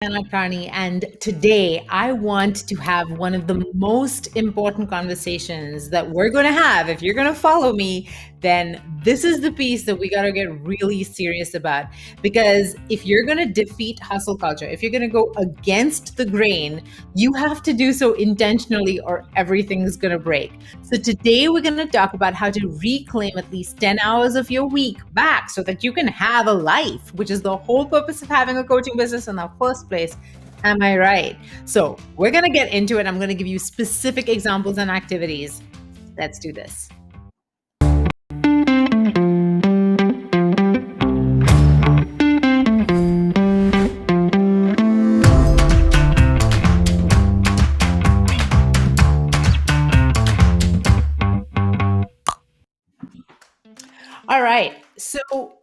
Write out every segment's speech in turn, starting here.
Anna Prani, and today I want to have one of the most important conversations that we're going to have. If you're going to follow me, then this is the piece that we got to get really serious about. Because if you're going to defeat hustle culture, if you're going to go against the grain, you have to do so intentionally or everything's going to break. So today we're going to talk about how to reclaim at least 10 hours of your week back so that you can have a life, which is the whole purpose of having a coaching business in the first place. Am I right? So we're going to get into it. I'm going to give you specific examples and activities. Let's do this. All right. So,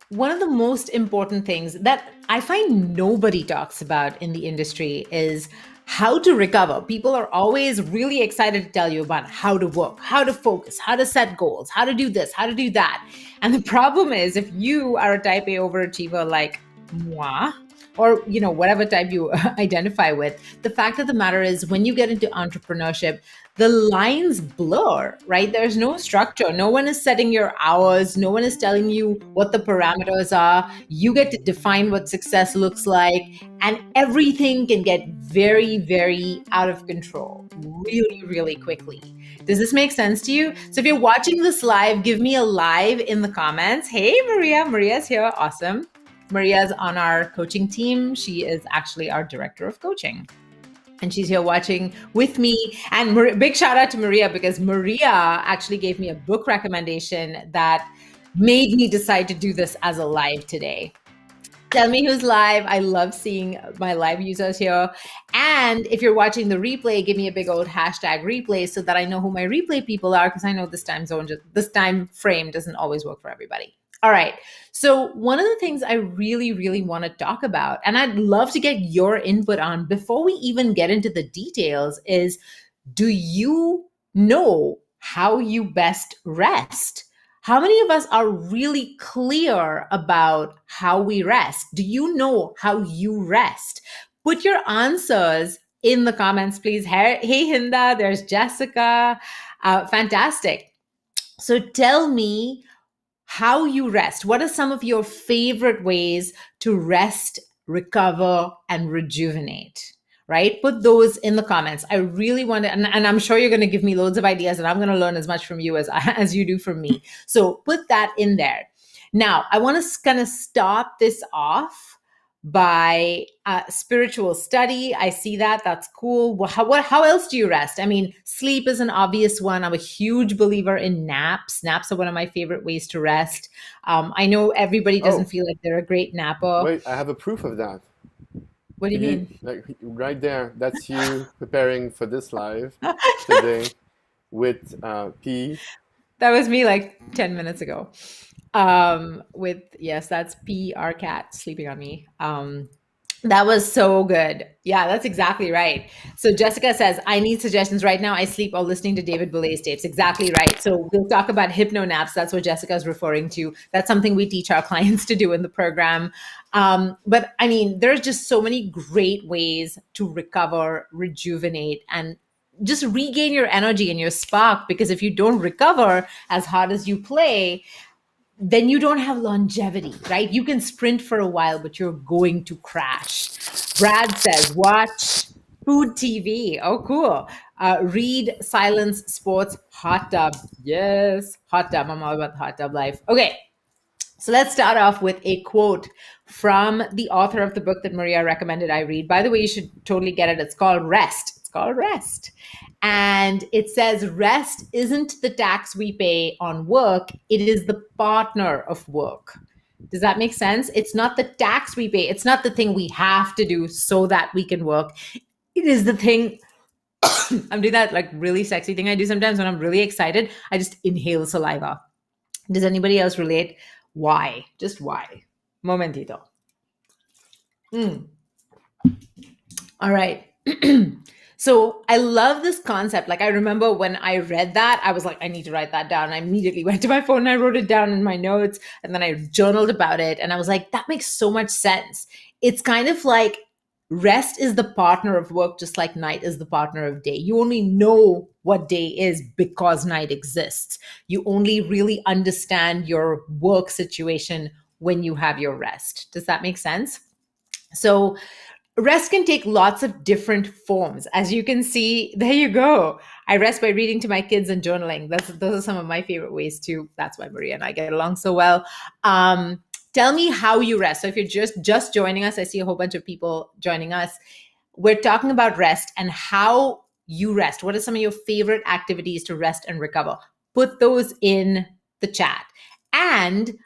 one of the most important things that I find nobody talks about in the industry is how to recover. People are always really excited to tell you about how to work, how to focus, how to set goals, how to do this, how to do that. And the problem is, if you are a type A overachiever like moi, or whatever type you identify with, the fact of the matter is when you get into entrepreneurship, the lines blur, right? There's no structure. No one is setting your hours. No one is telling you what the parameters are. You get to define what success looks like, and everything can get very, very out of control really, really quickly. Does this make sense to you? So if you're watching this live, give me a live in the comments. Hey, Maria. Maria's here. Awesome. Maria's on our coaching team. She is actually our director of coaching. And she's here watching with me. And big shout out to Maria, because Maria actually gave me a book recommendation that made me decide to do this as a live today. Tell me who's live. I love seeing my live users here. And if you're watching the replay, give me a big old hashtag replay so that I know who my replay people are, because I know this time frame doesn't always work for everybody. All right. So one of the things I really, really want to talk about, and I'd love to get your input on before we even get into the details, is, do you know how you best rest? How many of us are really clear about how we rest? Do you know how you rest? Put your answers in the comments, please. Hey, Hinda, there's Jessica. Fantastic. So tell me how you rest. What are some of your favorite ways to rest, recover, and rejuvenate? Right? Put those in the comments. I really want to, and I'm sure you're going to give me loads of ideas, and I'm going to learn as much from you as you do from me. So put that in there. Now, I want to kind of start this off by spiritual study. I see that. That's cool. How else do you rest? I mean, sleep is an obvious one. I'm a huge believer in naps. Naps are one of my favorite ways to rest. I know everybody doesn't feel like they're a great napper. Wait, I have a proof of that. What do you mean? Like right there, that's you preparing for this live today with P. That was me like 10 minutes ago. Yes, that's P, our cat, sleeping on me. That was so good. Yeah, that's exactly right. So Jessica says, I need suggestions right now. I sleep while listening to David Boulez tapes. Exactly right. So we'll talk about hypno naps. That's what Jessica is referring to. That's something we teach our clients to do in the program. But I mean, there's just so many great ways to recover, rejuvenate, and just regain your energy and your spark. Because if you don't recover as hard as you play, then you don't have longevity, right? You can sprint for a while, but you're going to crash. Brad says, watch food TV. Oh, cool. Read, silence, sports, hot tub. Yes, hot tub. I'm all about the hot tub life. Okay. So let's start off with a quote from the author of the book that Maria recommended I read. By the way, you should totally get it. It's called Rest. It's called Rest. And it says, rest isn't the tax we pay on work. It is the partner of work. Does that make sense? It's not the tax we pay. It's not the thing we have to do so that we can work. It is the thing. I'm doing that like really sexy thing I do sometimes when I'm really excited. I just inhale saliva. Does anybody else relate? Why? Just why? Momentito. All right. So I love this concept. Like, I remember when I read that, I was like, I need to write that down. I immediately went to my phone and I wrote it down in my notes, and then I journaled about it. And I was like, that makes so much sense. It's kind of like Rest is the partner of work, just like night is the partner of day. You only know what day is because night exists. You only really understand your work situation when you have your rest. Does that make sense? So, rest can take lots of different forms. As you can see, there you go. I rest by reading to my kids and journaling. Those are some of my favorite ways too. That's why Maria and I get along so well. Um, Tell me how you rest. So if you're just joining us, I see a whole bunch of people joining us. We're talking about rest and how you rest. What are some of your favorite activities to rest and recover? Put those in the chat. And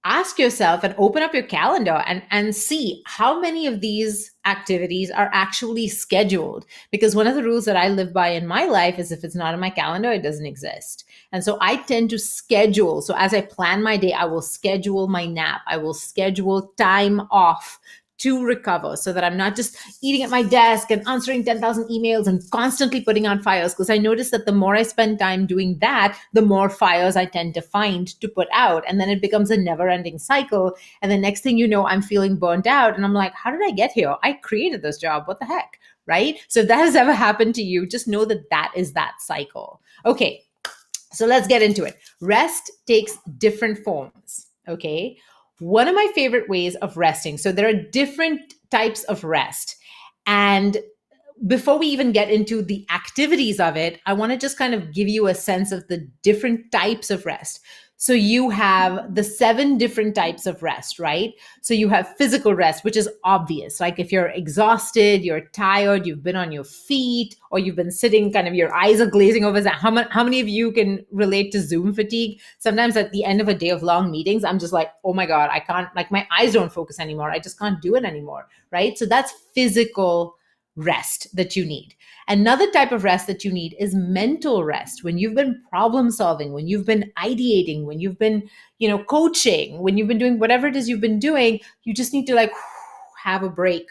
ask yourself and open up your calendar and see how many of these activities are actually scheduled. Because one of the rules that I live by in my life is if it's not in my calendar, it doesn't exist. And so I tend to schedule. So as I plan my day, I will schedule my nap, I will schedule time off to recover so that I'm not just eating at my desk and answering 10,000 emails and constantly putting out fires. Because I notice that the more I spend time doing that, the more fires I tend to find to put out. And then it becomes a never ending cycle. And the next thing you know, I'm feeling burnt out. And I'm like, how did I get here? I created this job. What the heck? Right? So if that has ever happened to you, just know that that is that cycle. Okay. So let's get into it. Rest takes different forms. Okay. One of my favorite ways of resting. So there are different types of rest. And before we even get into the activities of it, I want to just kind of give you a sense of the different types of rest. So you have the 7 different types of rest, right? So you have physical rest, which is obvious. Like if you're exhausted, you're tired, you've been on your feet, or you've been sitting, kind of your eyes are glazing over. How many of you can relate to Zoom fatigue? Sometimes at the end of a day of long meetings, I'm just like, oh my God, I can't, like my eyes don't focus anymore. I just can't do it anymore, right? So that's physical rest that you need. Another type of rest that you need is mental rest. When you've been problem solving, when you've been ideating, when you've been, coaching, when you've been doing whatever it is you've been doing, you just need to like have a break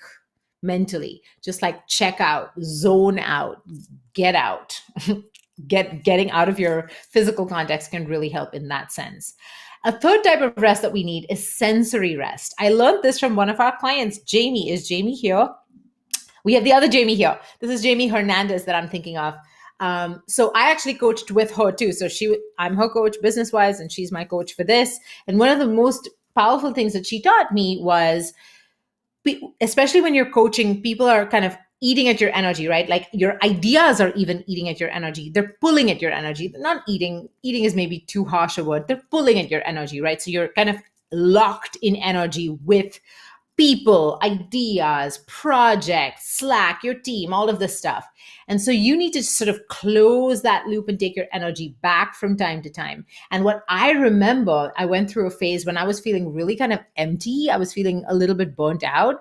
mentally. Just like check out, zone out, get out. Getting out of your physical context can really help in that sense. A third type of rest that we need is sensory rest. I learned this from one of our clients, Jamie. Is Jamie here? We have the other Jamie here. This is Jamie Hernandez that I'm thinking of. So I actually coached with her too. So I'm her coach business wise, and she's my coach for this. And one of the most powerful things that she taught me was, especially when you're coaching, people are kind of eating at your energy, right? Like your ideas are even eating at your energy. They're pulling at your energy. They're not eating. Eating is maybe too harsh a word. They're pulling at your energy, right? So you're kind of locked in energy with people, ideas, projects, Slack, your team, all of this stuff. And so you need to sort of close that loop and take your energy back from time to time. And what I remember, I went through a phase when I was feeling really kind of empty. I was feeling a little bit burnt out.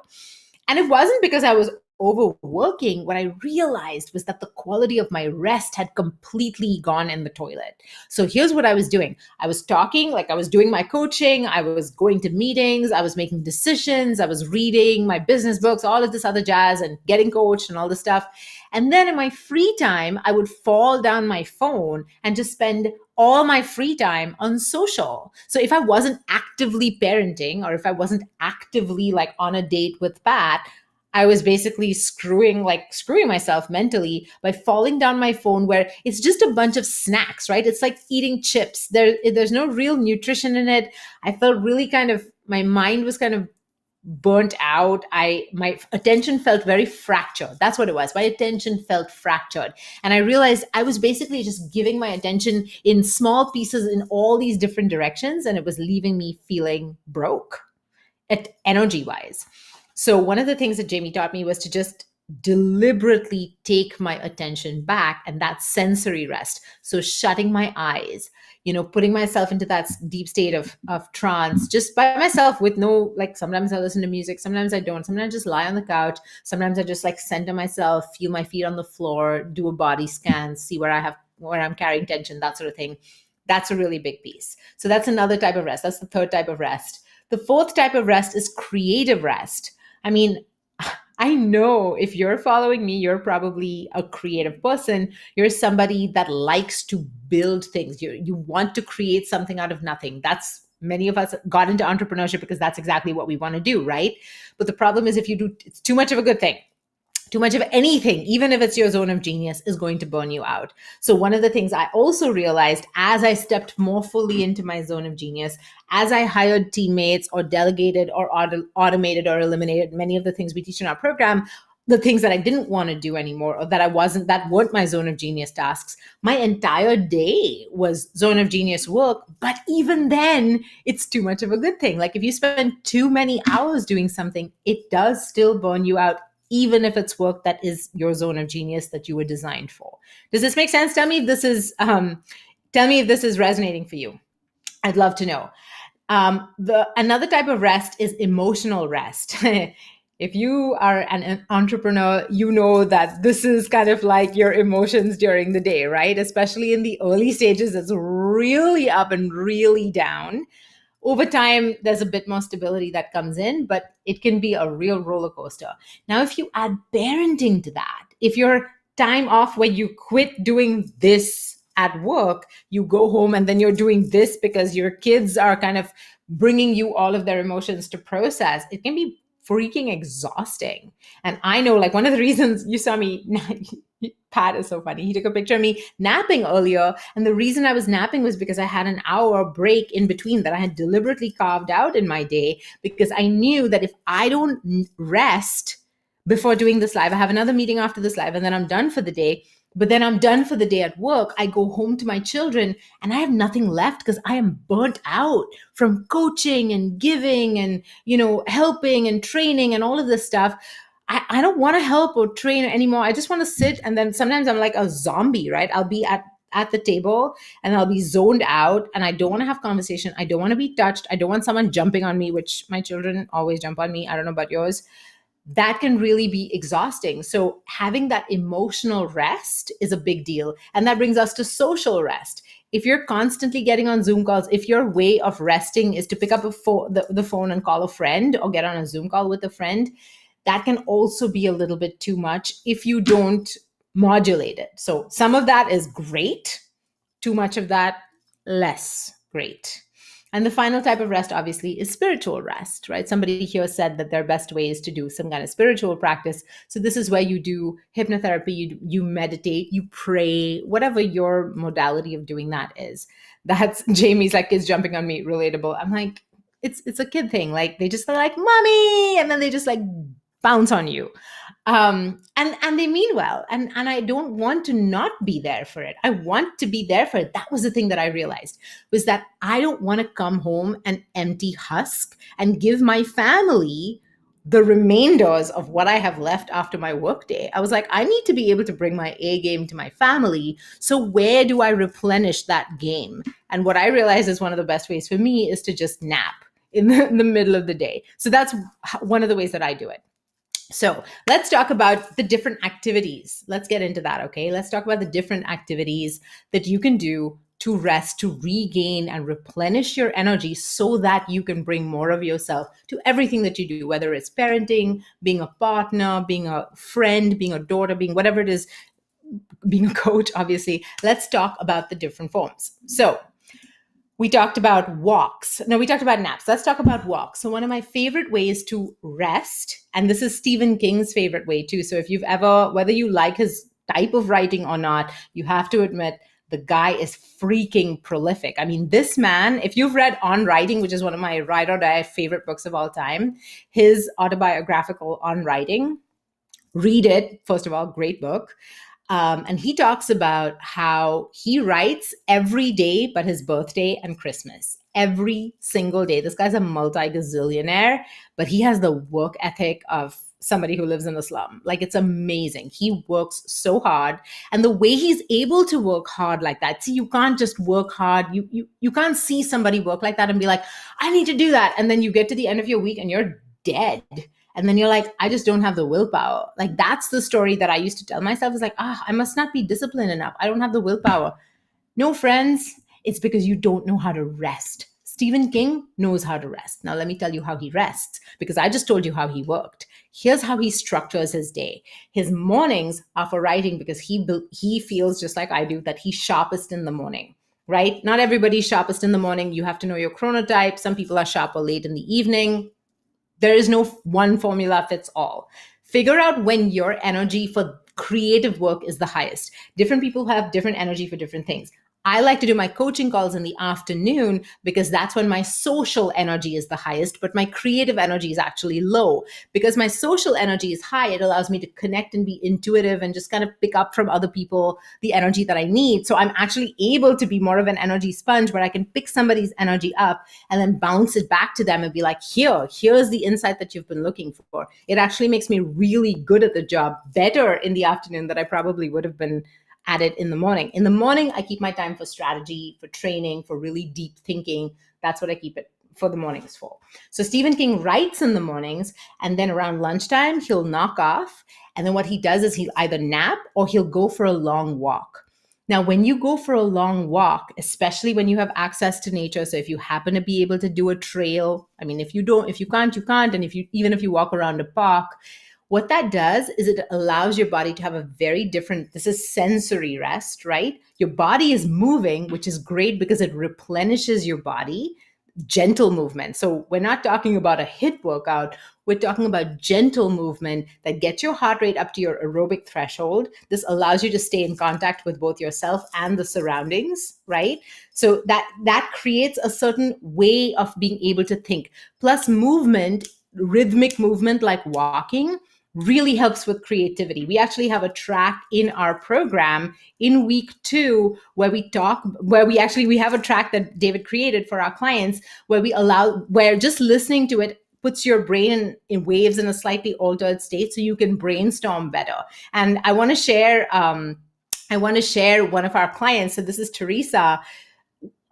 And it wasn't because I was overworking. What I realized was that the quality of my rest had completely gone in the toilet. So here's what I was doing. I was talking, like I was doing my coaching, I was going to meetings, I was making decisions, I was reading my business books, all of this other jazz, and getting coached and all this stuff. And then in my free time, I would fall down my phone and just spend all my free time on social. So if I wasn't actively parenting, or if I wasn't actively like on a date with Pat, I was basically screwing myself mentally by falling down my phone, where it's just a bunch of snacks, right? It's like eating chips. There's no real nutrition in it. I felt really my mind was kind of burnt out. My attention felt very fractured. That's what it was. My attention felt fractured. And I realized I was basically just giving my attention in small pieces in all these different directions, and it was leaving me feeling broke energy wise. So one of the things that Jamie taught me was to just deliberately take my attention back, and that's sensory rest. So shutting my eyes, putting myself into that deep state of trance just by myself with no, like sometimes I listen to music, sometimes I don't, sometimes I just lie on the couch, sometimes I just like center myself, feel my feet on the floor, do a body scan, see where I'm carrying tension, that sort of thing. That's a really big piece. So that's another type of rest. That's the third type of rest. The fourth type of rest is creative rest. I mean, I know if you're following me, you're probably a creative person. You're somebody that likes to build things. You want to create something out of nothing. That's Many of us got into entrepreneurship because that's exactly what we want to do, right? But the problem is if you do, it's too much of a good thing. Too much of anything, even if it's your zone of genius, is going to burn you out. So, one of the things I also realized as I stepped more fully into my zone of genius, as I hired teammates or delegated or automated or eliminated many of the things we teach in our program, the things that I didn't want to do anymore or that weren't my zone of genius tasks, my entire day was zone of genius work. But even then, it's too much of a good thing. Like if you spend too many hours doing something, it does still burn you out, even if it's work that is your zone of genius that you were designed for. Does this make sense? Tell me if this is resonating for you. I'd love to know. The another type of rest is emotional rest. If you are an entrepreneur, you know that this is kind of like your emotions during the day, right? Especially in the early stages, it's really up and really down. Over time, there's a bit more stability that comes in, but it can be a real roller coaster. Now, if you add parenting to that, if your time off where you quit doing this at work, you go home and then you're doing this because your kids are kind of bringing you all of their emotions to process, it can be freaking exhausting. And I know, like, one of the reasons you saw me, Pat is so funny. He took a picture of me napping earlier. And the reason I was napping was because I had an hour break in between that I had deliberately carved out in my day, because I knew that if I don't rest before doing this live, I have another meeting after this live, and then I'm done for the day. But then I'm done for the day at work. I go home to my children and I have nothing left because I am burnt out from coaching and giving and, helping and training and all of this stuff. I don't want to help or train anymore. I just want to sit. And then sometimes I'm like a zombie, right? I'll be at the table and I'll be zoned out and I don't want to have conversation. I don't want to be touched. I don't want someone jumping on me, which my children always jump on me. I don't know about yours. That can really be exhausting. So having that emotional rest is a big deal. And that brings us to social rest. If you're constantly getting on Zoom calls, if your way of resting is to pick up the phone and call a friend or get on a Zoom call with a friend, that can also be a little bit too much if you don't modulate it. So some of that is great, too much of that, less great. And the final type of rest, obviously, is spiritual rest, right? Somebody here said that their best way is to do some kind of spiritual practice. So this is where you do hypnotherapy, you meditate, you pray, whatever your modality of doing that is. That's Jamie's like, kids jumping on me, relatable. I'm like, it's a kid thing. Like they just are like, mommy, and then they just like bounce on you. And they mean well. And I don't want to not be there for it. I want to be there for it. That was the thing that I realized, was that I don't want to come home an empty husk and give my family the remainders of what I have left after my workday. I was like, I need to be able to bring my A game to my family. So where do I replenish that game? And what I realized is one of the best ways for me is to just nap in the middle of the day. So that's one of the ways that I do it. So let's talk about the different activities. Let's get into that, okay? Let's talk about the different activities that you can do to rest, to regain and replenish your energy so that you can bring more of yourself to everything that you do, whether it's parenting, being a partner, being a friend, being a daughter, being whatever it is, being a coach, obviously. Let's talk about the different forms. So we talked about walks. No, we talked about naps. Let's talk about walks. So one of my favorite ways to rest, and this is Stephen King's favorite way too. So if you've ever, whether you like his type of writing or not, you have to admit the guy is freaking prolific. I mean, this man, if you've read On Writing, which is one of my ride or die favorite books of all time, his autobiographical On Writing, read it. First of all, great book. And he talks about how he writes every day but his birthday and Christmas. Every single day. This guy's a multi-gazillionaire, but he has the work ethic of somebody who lives in the slum. Like, it's amazing. He works so hard. And the way he's able to work hard like that, see, you can't just work hard. You can't see somebody work like that and be like, I need to do that. And then you get to the end of your week and you're dead. And then you're like, I just don't have the willpower. Like, that's the story that I used to tell myself, is like, I must not be disciplined enough. I don't have the willpower. No, friends, it's because you don't know how to rest. Stephen King knows how to rest. Now, let me tell you how he rests, because I just told you how he worked. Here's how he structures his day. His mornings are for writing, because he feels just like I do that he's sharpest in the morning. right? Not everybody's sharpest in the morning. You have to know your chronotype. Some people are sharper late in the evening. There is no one formula fits all. Figure out when your energy for creative work is the highest. Different people have different energy for different things. I like to do my coaching calls in the afternoon because that's when my social energy is the highest, but my creative energy is actually low. Because my social energy is high, it allows me to connect and be intuitive and just kind of pick up from other people the energy that I need. So I'm actually able to be more of an energy sponge where I can pick somebody's energy up and then bounce it back to them and be like, here's the insight that you've been looking for. It actually makes me really good at the job, better in the afternoon than I probably would have been at it in the morning. In the morning, I keep my time for strategy, for training, for really deep thinking. That's what I keep it for the mornings for. So Stephen King writes in the mornings, and then around lunchtime, he'll knock off. And then what he does is he'll either nap or he'll go for a long walk. Now, when you go for a long walk, especially when you have access to nature, so if you happen to be able to do a trail, I mean, if you don't, if you can't, you can't. And even if you walk around a park, what that does is it allows your body to have a very different, this is sensory rest, right? Your body is moving, which is great because it replenishes your body, gentle movement. So we're not talking about a HIIT workout. We're talking about gentle movement that gets your heart rate up to your aerobic threshold. This allows you to stay in contact with both yourself and the surroundings, right? So that creates a certain way of being able to think. Plus movement, rhythmic movement like walking, really helps with creativity. We actually have a track in our program in week 2 where we have a track that David created for our clients where just listening to it puts your brain in waves in a slightly altered state so you can brainstorm better. And I want to share one of our clients. So this is Teresa.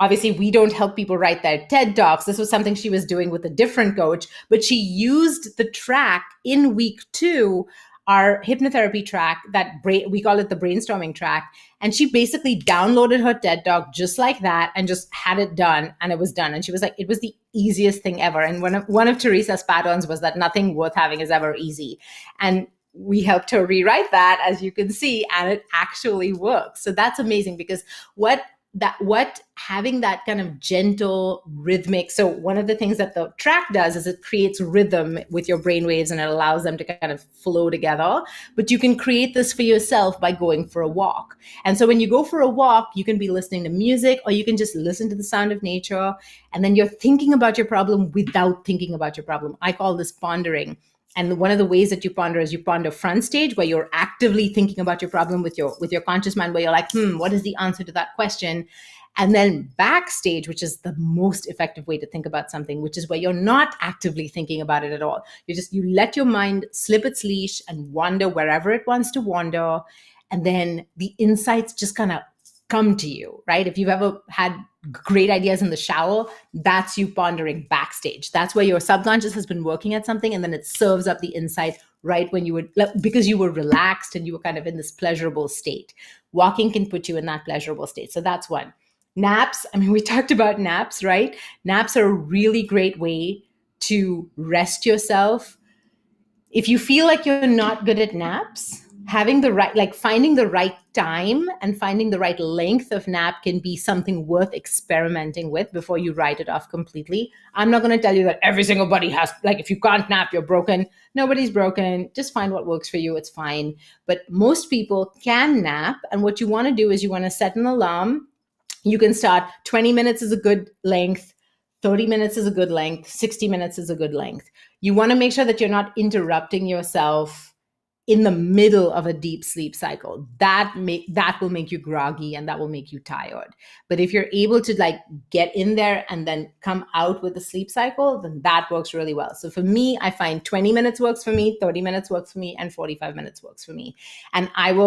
Obviously, we don't help people write their TED Talks. This was something she was doing with a different coach, but she used the track in week 2, our hypnotherapy track we call it the brainstorming track. And she basically downloaded her TED Talk just like that and just had it done, and it was done. And she was like, it was the easiest thing ever. And one of Teresa's patterns was that nothing worth having is ever easy. And we helped her rewrite that, as you can see, and it actually works. So that's amazing because what having that kind of gentle rhythmic. So one of the things that the track does is it creates rhythm with your brain waves and it allows them to kind of flow together. But you can create this for yourself by going for a walk. And so when you go for a walk, you can be listening to music or you can just listen to the sound of nature. And then you're thinking about your problem without thinking about your problem. I call this pondering. And one of the ways that you ponder is you ponder front stage, where you're actively thinking about your problem with your conscious mind, where you're like, what is the answer to that question? And then backstage, which is the most effective way to think about something, which is where you're not actively thinking about it at all. You let your mind slip its leash and wander wherever it wants to wander. And then the insights just kind of come to you, right? If you've ever had great ideas in the shower, that's you pondering backstage. That's where your subconscious has been working at something, and then it serves up the insight right when because you were relaxed and you were kind of in this pleasurable state. Walking can put you in that pleasurable state. So that's one. Naps, I mean, we talked about naps, right? Naps are a really great way to rest yourself. If you feel like you're not good at naps, finding the right time and finding the right length of nap can be something worth experimenting with before you write it off completely. I'm not going to tell you that every single body has, like, if you can't nap, you're broken. Nobody's broken. Just find what works for you. It's fine. But most people can nap. And what you want to do is you want to set an alarm. You can start 20 minutes is a good length. 30 minutes is a good length. 60 minutes is a good length. You want to make sure that you're not interrupting yourself in the middle of a deep sleep cycle. That will make you groggy and that will make you tired. But if you're able to get in there and then come out with the sleep cycle, then that works really well. So for me, I find 20 minutes works for me, 30 minutes works for me, and 45 minutes works for me. And I'm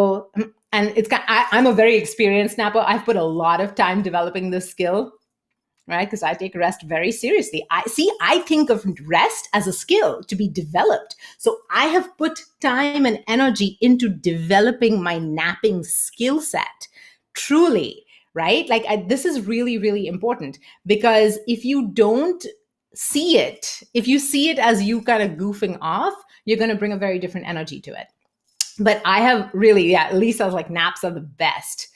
a very experienced napper. I've put a lot of time developing this skill, right? Because I take rest very seriously. I think of rest as a skill to be developed. So I have put time and energy into developing my napping skill set, truly, right? This is really, really important, because if you don't see it, if you see it as you kind of goofing off, you're going to bring a very different energy to it. But I have really, Lisa's naps are the best.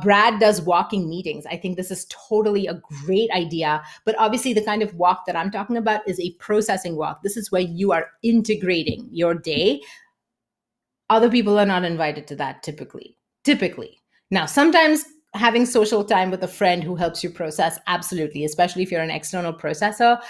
Brad does walking meetings. I think this is totally a great idea. But obviously, the kind of walk that I'm talking about is a processing walk. This is where you are integrating your day. Other people are not invited to that typically. Typically. Now, sometimes having social time with a friend who helps you process, absolutely, especially if you're an external processor.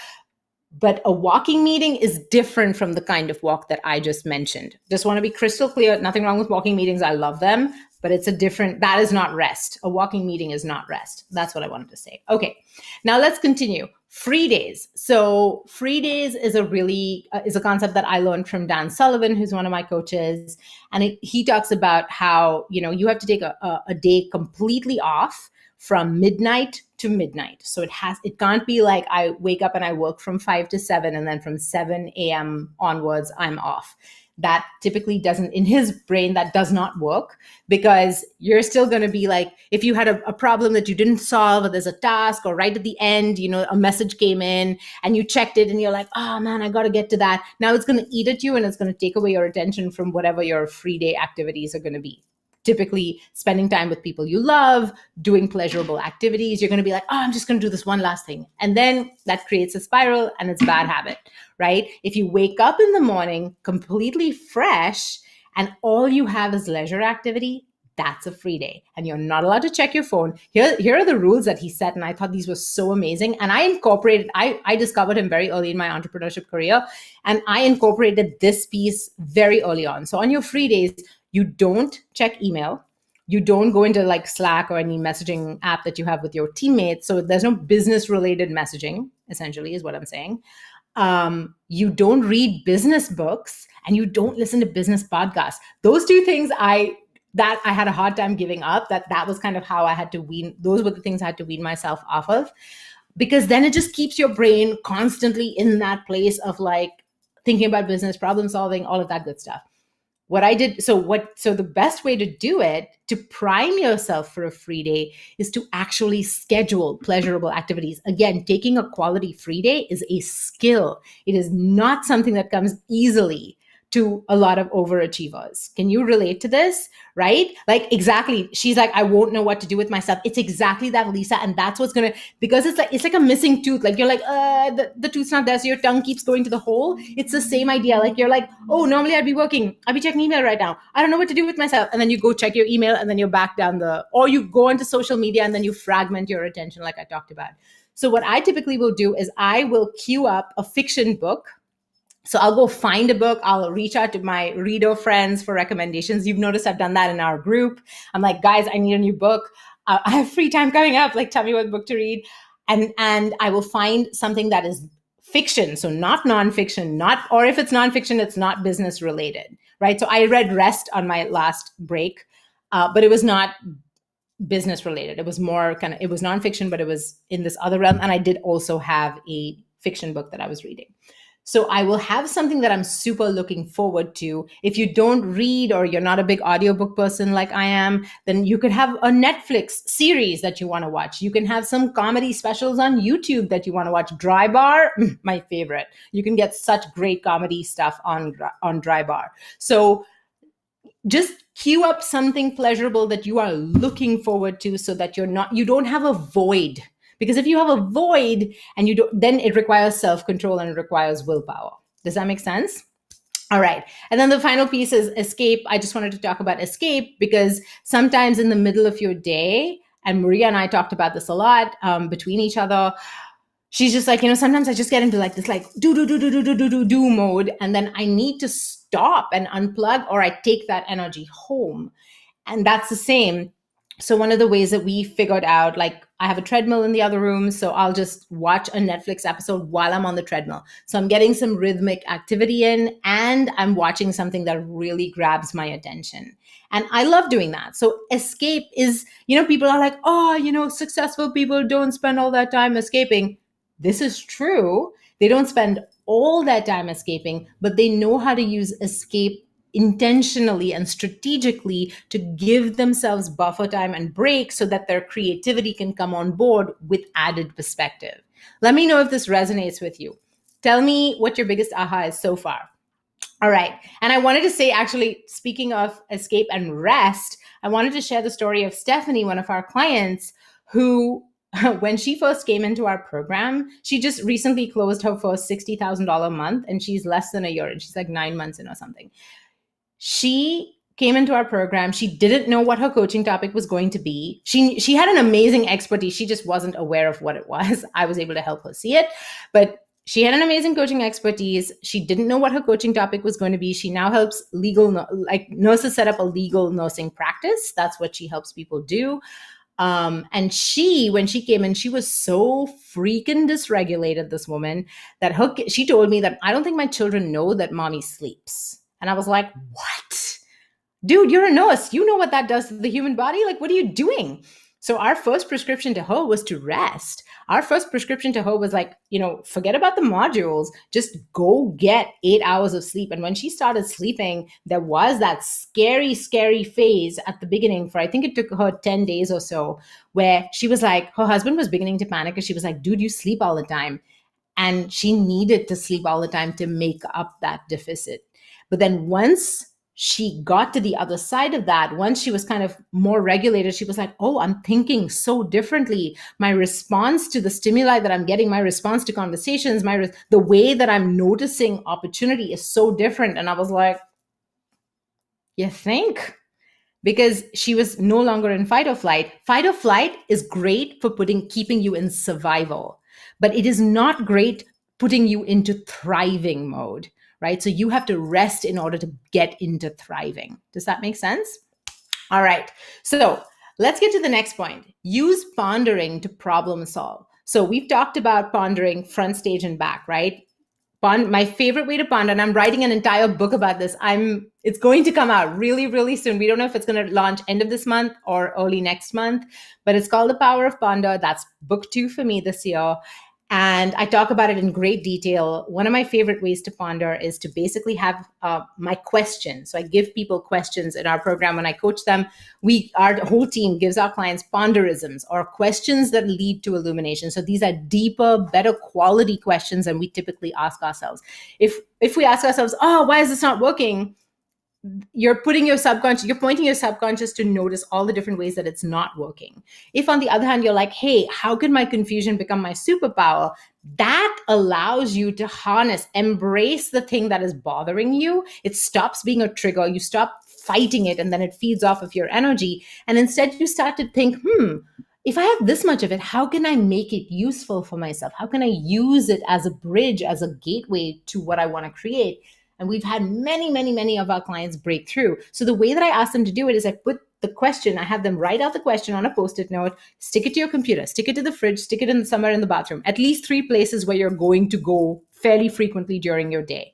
But a walking meeting is different from the kind of walk that I just mentioned. Just want to be crystal clear. Nothing wrong with walking meetings. I love them, but it's a different, that is not rest. A walking meeting is not rest. That's what I wanted to say. Okay. Now let's continue. Free days. So free days is is a concept that I learned from Dan Sullivan, who's one of my coaches. And he talks about how, you have to take a day completely off from midnight to midnight. So it can't be like I wake up and I work from 5 to 7 and then from 7 a.m. onwards I'm off. That typically doesn't, in his brain, that does not work, because you're still going to be like, if you had a problem that you didn't solve, or there's a task, or right at the end, a message came in and you checked it and you're like, oh man, I got to get to that. Now it's going to eat at you and it's going to take away your attention from whatever your free day activities are going to be. Typically spending time with people you love, doing pleasurable activities. You're going to be like, oh, I'm just going to do this one last thing. And then that creates a spiral and it's a bad habit, right? If you wake up in the morning completely fresh and all you have is leisure activity, that's a free day. And you're not allowed to check your phone. Here are the rules that he set. And I thought these were so amazing. And I discovered him very early in my entrepreneurship career. And I incorporated this piece very early on. So on your free days, you don't check email. You don't go into like Slack or any messaging app that you have with your teammates. So there's no business related messaging, essentially, is what I'm saying. You don't read business books and you don't listen to business podcasts. Those two things I had a hard time giving up. That was kind of how I had to wean. Those were the things I had to wean myself off of, because then it just keeps your brain constantly in that place of like thinking about business, problem solving, all of that good stuff. What I did, so the best way to do it, to prime yourself for a free day, is to actually schedule pleasurable activities. Again, taking a quality free day is a skill. It is not something that comes easily to a lot of overachievers. Can you relate to this? Right? Like, exactly. She's like, I won't know what to do with myself. It's exactly that, Lisa. And that's what's going to, because it's like a missing tooth. Like you're like, the tooth's not there. So your tongue keeps going to the hole. It's the same idea. Like you're like, oh, normally I'd be working. I'd be checking email right now. I don't know what to do with myself. And then you go check your email and then you're back down or you go into social media and then you fragment your attention like I talked about. So what I typically will do is I will queue up a fiction book. So I'll go find a book. I'll reach out to my reader friends for recommendations. You've noticed I've done that in our group. I'm like, guys, I need a new book. I have free time coming up. Like, tell me what book to read. And I will find something that is fiction. So not nonfiction, or if it's nonfiction, it's not business related, right? So I read Rest on my last break, but it was not business related. It was more it was nonfiction, but it was in this other realm. And I did also have a fiction book that I was reading. So I will have something that I'm super looking forward to. If you don't read or you're not a big audiobook person like I am, then you could have a Netflix series that you want to watch. You can have some comedy specials on YouTube that you want to watch. Dry Bar, my favorite. You can get such great comedy stuff on Dry Bar. So just queue up something pleasurable that you are looking forward to, so that you don't have a void. Because if you have a void and you don't, then it requires self-control and it requires willpower. Does that make sense? All right. And then the final piece is escape. I just wanted to talk about escape because sometimes in the middle of your day, and Maria and I talked about this a lot between each other, she's just like, sometimes I just get into like this like do mode. And then I need to stop and unplug, or I take that energy home. And that's the same. So one of the ways that we figured out, like I have a treadmill in the other room, so I'll just watch a Netflix episode while I'm on the treadmill. So I'm getting some rhythmic activity in and I'm watching something that really grabs my attention. And I love doing that. So escape is, people are like, oh, successful people don't spend all that time escaping. This is true. They don't spend all that time escaping, but they know how to use escape intentionally and strategically to give themselves buffer time and break so that their creativity can come on board with added perspective. Let me know if this resonates with you. Tell me what your biggest aha is so far. All right. And I wanted to say, actually, speaking of escape and rest, I wanted to share the story of Stephanie, one of our clients, who, when she first came into our program, she just recently closed her first $60,000 a month, and she's less than a year, and she's like 9 months in or something. She came into our program. She didn't know what her coaching topic was going to be. She had an amazing expertise. She just wasn't aware of what it was. I was able to help her see it, but she had an amazing coaching expertise. She didn't know what her coaching topic was going to be. She now helps like nurses set up a legal nursing practice. That's what she helps people do. And when she came in, she was so freaking dysregulated, this woman, that she told me that I don't think my children know that mommy sleeps. And I was like, what? Dude, you're a nurse. You know what that does to the human body? Like, what are you doing? So our first prescription to her was to rest. Our first prescription to her was like, forget about the modules. Just go get 8 hours of sleep. And when she started sleeping, there was that scary, scary phase at the beginning for, I think it took her 10 days or so, where she was like, her husband was beginning to panic because she was like, dude, you sleep all the time. And she needed to sleep all the time to make up that deficit. But then once she got to the other side of that, once she was kind of more regulated, she was like, oh, I'm thinking so differently. My response to the stimuli that I'm getting, my response to conversations, the way that I'm noticing opportunity is so different. And I was like, you think? Because she was no longer in fight or flight. Fight or flight is great for keeping you in survival, but it is not great putting you into thriving mode, right? So you have to rest in order to get into thriving. Does that make sense? All right. So let's get to the next point. Use pondering to problem solve. So we've talked about pondering front stage and back, right? My favorite way to ponder, and I'm writing an entire book about this. It's going to come out really, really soon. We don't know if it's going to launch end of this month or early next month, but it's called The Power of Ponder. That's book 2 for me this year. And I talk about it in great detail. One of my favorite ways to ponder is to basically have my question. So I give people questions in our program when I coach them. Our whole team gives our clients ponderisms, or questions that lead to illumination. So these are deeper, better quality questions than we typically ask ourselves. If we ask ourselves, oh, why is this not working? You're pointing your subconscious to notice all the different ways that it's not working. If on the other hand, you're like, hey, how can my confusion become my superpower? That allows you to embrace the thing that is bothering you. It stops being a trigger. You stop fighting it, and then it feeds off of your energy. And instead you start to think, if I have this much of it, how can I make it useful for myself? How can I use it as a bridge, as a gateway to what I want to create? And we've had many, many, many of our clients break through. So the way that I ask them to do it is I put the question, I have them write out the question on a Post-it note, stick it to your computer, stick it to the fridge, stick it somewhere in the bathroom, at least 3 places where you're going to go fairly frequently during your day.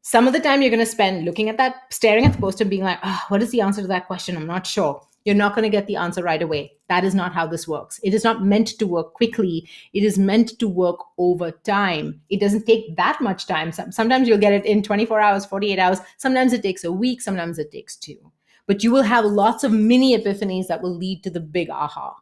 Some of the time you're going to spend looking at that, staring at the post-it, being like, what is the answer to that question? I'm not sure. You're not going to get the answer right away. That is not how this works. It is not meant to work quickly. It is meant to work over time. It doesn't take that much time. Sometimes you'll get it in 24 hours, 48 hours. Sometimes it takes a week. Sometimes it takes 2. But you will have lots of mini epiphanies that will lead to the big aha,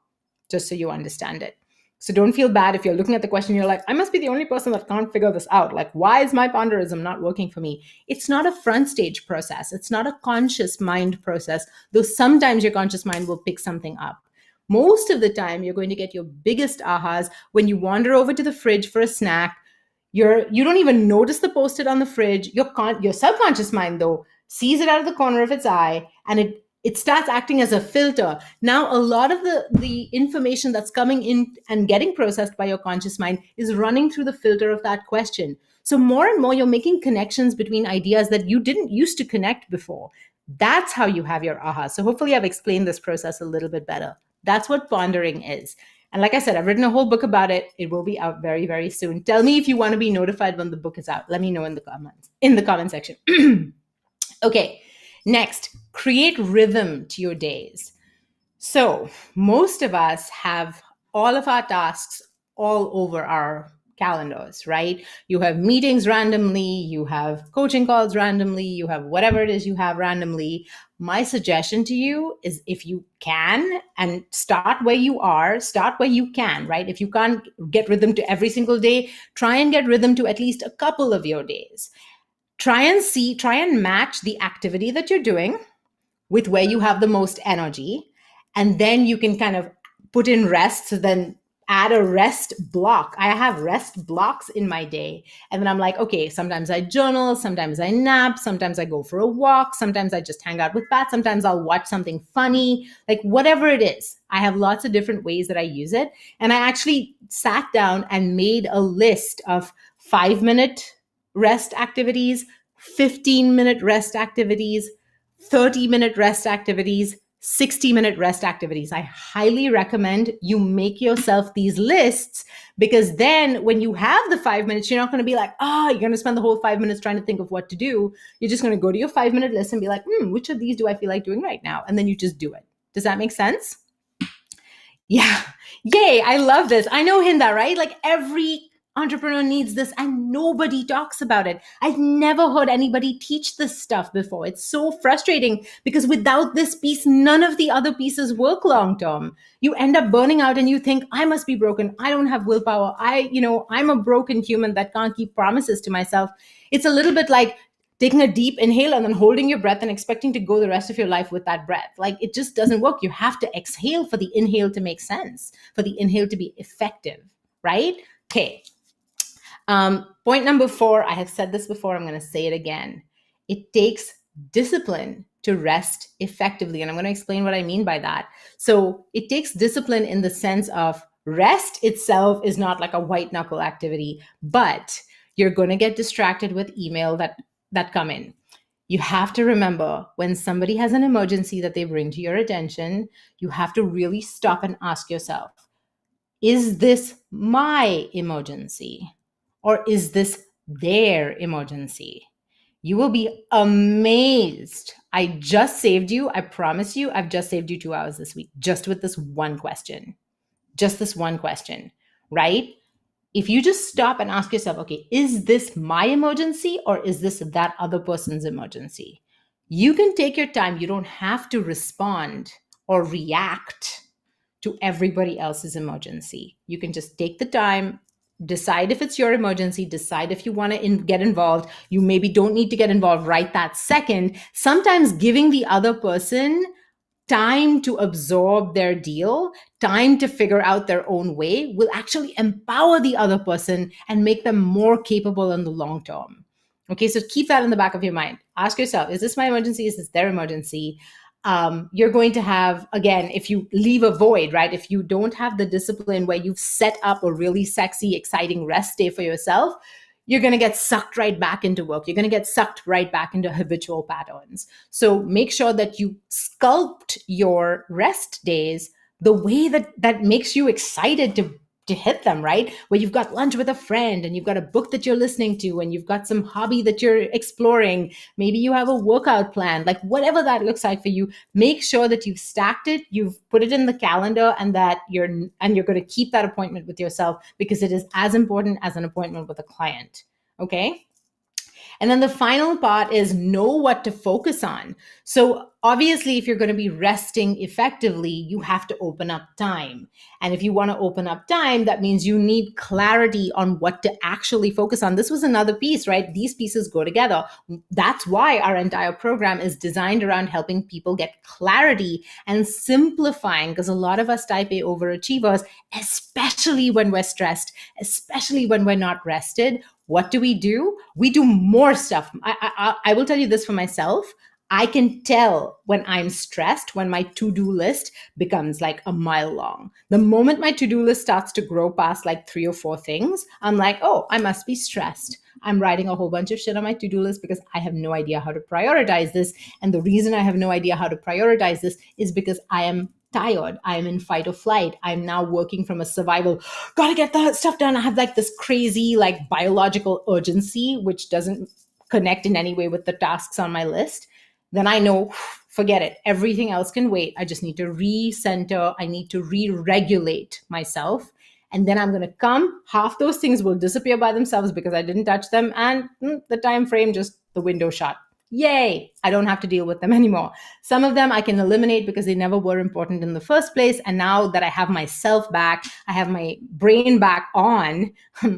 just so you understand it. So don't feel bad if you're looking at the question, you're like, I must be the only person that can't figure this out. Like, why is my ponderism not working for me? It's not a front stage process. It's not a conscious mind process, though sometimes your conscious mind will pick something up. Most of the time, you're going to get your biggest ahas when you wander over to the fridge for a snack. You don't even notice the Post-it on the fridge. Your subconscious mind, though, sees it out of the corner of its eye, and it starts acting as a filter. Now, a lot of the information that's coming in and getting processed by your conscious mind is running through the filter of that question. So more and more, you're making connections between ideas that you didn't used to connect before. That's how you have your aha. So hopefully I've explained this process a little bit better. That's what pondering is. And like I said, I've written a whole book about it. It will be out very, very soon. Tell me if you want to be notified when the book is out. Let me know in the comment section. Okay. Next, create rhythm to your days. So most of us have all of our tasks all over our calendars, right? You have meetings randomly, you have coaching calls randomly, you have whatever it is you have randomly. My suggestion to you is, if you can, and start where you are, start where you can, right? If you can't get rhythm to every single day, try and get rhythm to at least a couple of your days. try and match the activity that you're doing with where you have the most energy. And then you can kind of put in rest. So then add a rest block. I have rest blocks in my day. And then I'm like, okay, sometimes I journal, sometimes I nap, sometimes I go for a walk, sometimes I just hang out with Pat, sometimes I'll watch something funny, like whatever it is. I have lots of different ways that I use it. And I actually sat down and made a list of 5-minute rest activities, 15-minute rest activities, 30-minute rest activities, 60-minute rest activities. I highly recommend you make yourself these lists, because then when you have the 5 minutes, you're not going to be like, you're going to spend the whole 5 minutes trying to think of what to do. You're just going to go to your 5-minute list and be like, which of these do I feel like doing right now? And then you just do it. Does that make sense? Yeah. Yay. I love this. I know, Hinda, right? Like every entrepreneur needs this and nobody talks about it. I've never heard anybody teach this stuff before. It's so frustrating because without this piece, none of the other pieces work long term. You end up burning out and you think, I must be broken. I don't have willpower. I'm a broken human that can't keep promises to myself. It's a little bit like taking a deep inhale and then holding your breath and expecting to go the rest of your life with that breath. Like it just doesn't work. You have to exhale for the inhale to make sense, for the inhale to be effective, right? Okay. Point number 4, I have said this before, I'm going to say it again. It takes discipline to rest effectively. And I'm going to explain what I mean by that. So it takes discipline in the sense of rest itself is not like a white knuckle activity, but you're going to get distracted with email that come in. You have to remember when somebody has an emergency that they bring to your attention, you have to really stop and ask yourself, is this my emergency? Or is this their emergency? You will be amazed. I just saved you, I promise you, I've just saved you 2 hours this week, just with this one question. Just this one question, right? If you just stop and ask yourself, okay, is this my emergency or is this that other person's emergency? You can take your time. You don't have to respond or react to everybody else's emergency. You can just take the time, decide if it's your emergency, decide if you want to get involved. You maybe don't need to get involved right that second. Sometimes giving the other person time to absorb their deal, time to figure out their own way will actually empower the other person and make them more capable in the long term. Okay, so keep that in the back of your mind. Ask yourself, is this my emergency? Is this their emergency? You're going to have, again, if you leave a void, right? If you don't have the discipline where you've set up a really sexy, exciting rest day for yourself, you're going to get sucked right back into work. You're going to get sucked right back into habitual patterns. So make sure that you sculpt your rest days the way that makes you excited to hit them, right? Where you've got lunch with a friend and you've got a book that you're listening to and you've got some hobby that you're exploring. Maybe you have a workout plan, like whatever that looks like for you. Make sure that you've stacked it, you've put it in the calendar, and that you're going to keep that appointment with yourself because it is as important as an appointment with a client. Okay? And then the final part is know what to focus on. So obviously, if you're going to be resting effectively, you have to open up time. And if you want to open up time, that means you need clarity on what to actually focus on. This was another piece, right? These pieces go together. That's why our entire program is designed around helping people get clarity and simplifying, because a lot of us type A overachievers, especially when we're stressed, especially when we're not rested, what do? We do more stuff. I will tell you this for myself. I can tell when I'm stressed, when my to-do list becomes like a mile long. The moment my to-do list starts to grow past like 3 or 4 things, I'm like, oh, I must be stressed. I'm writing a whole bunch of shit on my to-do list because I have no idea how to prioritize this. And the reason I have no idea how to prioritize this is because I am tired. I'm in fight or flight. I'm now working from a survival, gotta get that stuff done. I have like this crazy like biological urgency, which doesn't connect in any way with the tasks on my list. Then I know, forget it. Everything else can wait. I just need to recenter. I need to re-regulate myself. And then I'm going to come. Half those things will disappear by themselves because I didn't touch them. And the time frame, just the window shut. Yay, I don't have to deal with them anymore. Some of them I can eliminate because they never were important in the first place. And now that I have myself back, I have my brain back on,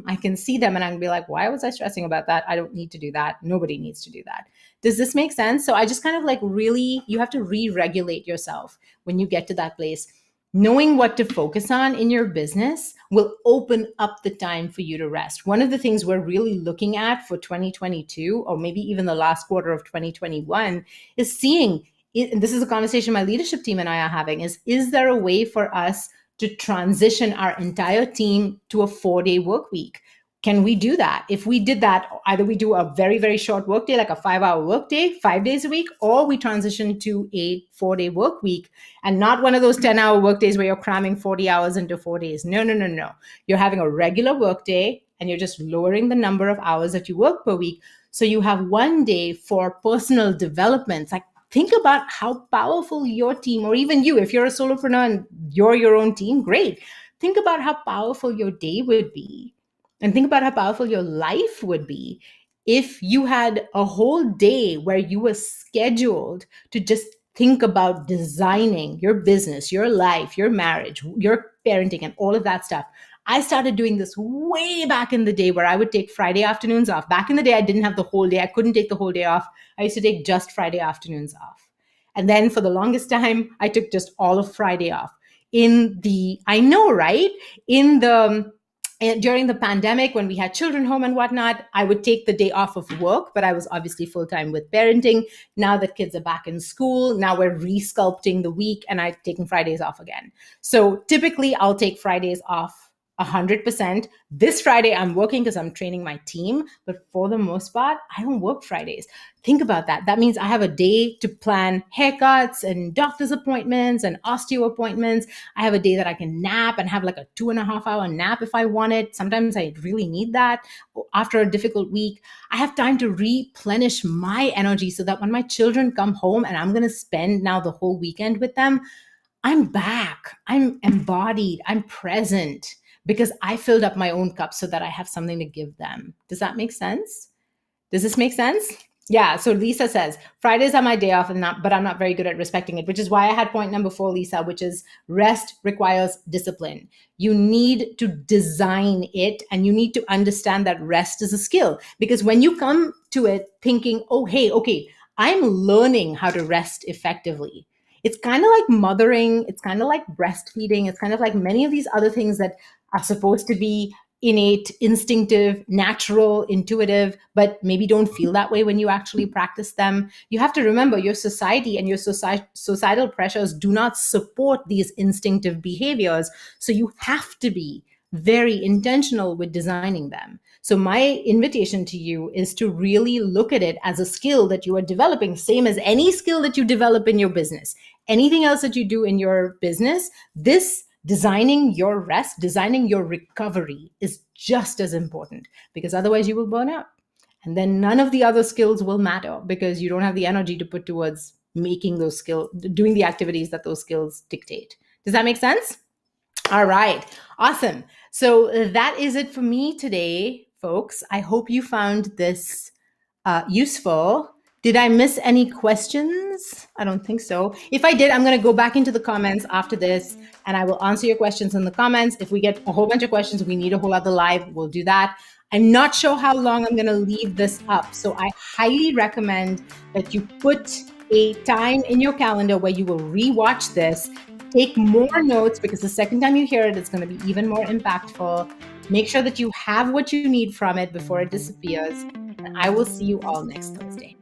I can see them and I can be like, why was I stressing about that? I don't need to do that. Nobody needs to do that. Does this make sense? So I just kind of like really, you have to re regulate yourself when you get to that place. Knowing what to focus on in your business will open up the time for you to rest. One of the things we're really looking at for 2022, or maybe even the last quarter of 2021, is seeing, and this is a conversation my leadership team and I are having, is there a way for us to transition our entire team to a 4-day work week? Can we do that? If we did that, either we do a very, very short workday, like a 5-hour workday, 5 days a week, or we transition to a 4-day work week, and not one of those 10-hour workdays where you're cramming 40 hours into 4 days. No, no, no, no. You're having a regular workday and you're just lowering the number of hours that you work per week. So you have one day for personal development. Like, think about how powerful your team, or even you, if you're a solopreneur and you're your own team, great. Think about how powerful your day would be. And think about how powerful your life would be if you had a whole day where you were scheduled to just think about designing your business, your life, your marriage, your parenting, and all of that stuff. I started doing this way back in the day where I would take Friday afternoons off. Back in the day, I didn't have the whole day. I couldn't take the whole day off. I used to take just Friday afternoons off. And then for the longest time, I took just all of Friday off. I know, right? During the pandemic, when we had children home and whatnot, I would take the day off of work, but I was obviously full time with parenting. Now that kids are back in school, now we're resculpting the week and I've taken Fridays off again. So typically I'll take Fridays off 100%. This Friday I'm working because I'm training my team, but for the most part, I don't work Fridays. Think about that. That means I have a day to plan haircuts and doctor's appointments and osteo appointments. I have a day that I can nap and have like a 2.5 hour nap if I want it. Sometimes I really need that after a difficult week. I have time to replenish my energy so that when my children come home and I'm going to spend now the whole weekend with them, I'm back, I'm embodied, I'm present, because I filled up my own cup so that I have something to give them. Does that make sense? Does this make sense? Yeah. So Lisa says, Fridays are my day off, but I'm not very good at respecting it, which is why I had point number 4, Lisa, which is rest requires discipline. You need to design it and you need to understand that rest is a skill, because when you come to it thinking, oh, hey, okay, I'm learning how to rest effectively. It's kind of like mothering. It's kind of like breastfeeding. It's kind of like many of these other things that are supposed to be innate, instinctive, natural, intuitive, but maybe don't feel that way when you actually practice them. You have to remember your society and your societal pressures do not support these instinctive behaviors. So you have to be very intentional with designing them. So my invitation to you is to really look at it as a skill that you are developing, same as any skill that you develop in your business. Anything else that you do in your business, this designing your rest, designing your recovery is just as important, because otherwise you will burn out. And then none of the other skills will matter because you don't have the energy to put towards making those skills, doing the activities that those skills dictate. Does that make sense? All right. Awesome. So that is it for me today, folks. I hope you found this useful. Did I miss any questions? I don't think so. If I did, I'm going to go back into the comments after this and I will answer your questions in the comments. If we get a whole bunch of questions, we need a whole other live, we'll do that. I'm not sure how long I'm going to leave this up. So I highly recommend that you put a time in your calendar where you will rewatch this. Take more notes, because the second time you hear it, it's going to be even more impactful. Make sure that you have what you need from it before it disappears. And I will see you all next Thursday.